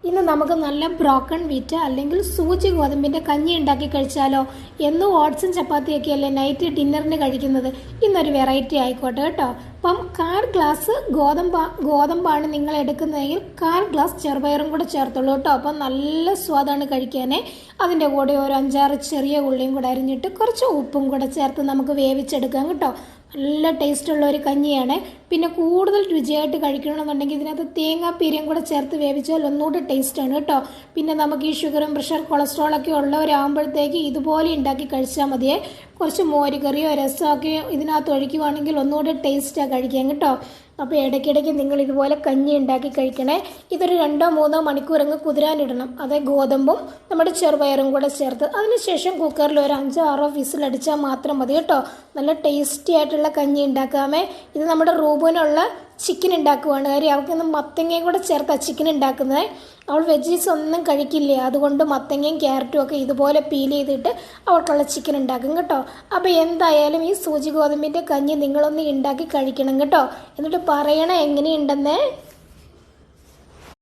ഇന്ന് നമുക്ക് നല്ല ബ്രോക്കൺ വീറ്റ് അല്ലെങ്കിൽ സൂചി ഗോതമ്പിൻ്റെ കഞ്ഞി ഉണ്ടാക്കി കഴിച്ചാലോ? എന്നും ഓട്സും ചപ്പാത്തിയൊക്കെ അല്ലേ നൈറ്റ് ഡിന്നറിന് കഴിക്കുന്നത്. ഇന്നൊരു വെറൈറ്റി ആയിക്കോട്ടെ കേട്ടോ. അപ്പം 1/4 ഗ്ലാസ് ഗോതമ്പാണ് നിങ്ങൾ എടുക്കുന്നതെങ്കിൽ 1/4 ഗ്ലാസ് ചെറുപയറും കൂടെ ചേർത്തുള്ളൂ കേട്ടോ. അപ്പം നല്ല സ്വാദാണ് കഴിക്കാനേ. അതിൻ്റെ കൂടെ ഒരു 5-6 ചെറിയ ഉള്ളിയും കൂടെ അരിഞ്ഞിട്ട് കുറച്ച് ഉപ്പും കൂടെ ചേർത്ത് നമുക്ക് വേവിച്ചെടുക്കാം കേട്ടോ. നല്ല ടേസ്റ്റുള്ള ഒരു കഞ്ഞിയാണ്. പിന്നെ കൂടുതൽ രുചിയായിട്ട് കഴിക്കണമെന്നുണ്ടെങ്കിൽ ഇതിനകത്ത് തേങ്ങാപ്പീരയും കൂടെ ചേർത്ത് വേവിച്ചാൽ ഒന്നുകൂടെ ടേസ്റ്റാണ് കേട്ടോ. പിന്നെ നമുക്ക് ഈ ഷുഗറും പ്രഷർ കൊളസ്ട്രോളൊക്കെ ഉള്ളവരാകുമ്പോഴത്തേക്ക് ഇതുപോലെ ഉണ്ടാക്കി കഴിച്ചാൽ മതിയേ. കുറച്ച് മോരുകറിയോ രസമൊക്കെ ഇതിനകത്ത് ഒഴിക്കുവാണെങ്കിൽ ഒന്നുകൂടെ ടേസ്റ്റാണ് കഴിക്കാൻ കേട്ടോ. അപ്പോൾ ഇടയ്ക്കിടയ്ക്ക് നിങ്ങൾ ഇതുപോലെ കഞ്ഞി ഉണ്ടാക്കി കഴിക്കണേ. ഇതൊരു 2-3 മണിക്കൂർ അങ്ങ് കുതിരാനിടണം. അതേ ഗോതമ്പും നമ്മുടെ ചെറുപയറും കൂടെ ചേർത്ത് അതിനുശേഷം കുക്കറിൽ ഒരു 5-6 വിസിലടിച്ചാൽ മാത്രം മതി കേട്ടോ. നല്ല ടേസ്റ്റി ആയിട്ടുള്ള കഞ്ഞി ഉണ്ടാക്കാമേ. ഇത് നമ്മുടെ റൂബിനുള്ള ചിക്കൻ ഉണ്ടാക്കുവാണ്. കാര്യം അവൾക്കൊന്ന് മത്തങ്ങയും കൂടെ ചേർത്താണ് ചിക്കൻ ഉണ്ടാക്കുന്നത്. അവൾ വെജീസ് ഒന്നും കഴിക്കില്ല. അതുകൊണ്ട് മത്തങ്ങയും ക്യാരറ്റും ഒക്കെ ഇതുപോലെ പീൽ ചെയ്തിട്ട് അവൾക്കുള്ള ചിക്കൻ ഉണ്ടാക്കും കേട്ടോ. അപ്പോൾ എന്തായാലും ഈ സൂചി ഗോതമ്പിൻ്റെ കഞ്ഞി നിങ്ങളൊന്ന് ഉണ്ടാക്കി കഴിക്കണം കേട്ടോ. എന്നിട്ട് പറയണേ എങ്ങനെയുണ്ടെന്നേ.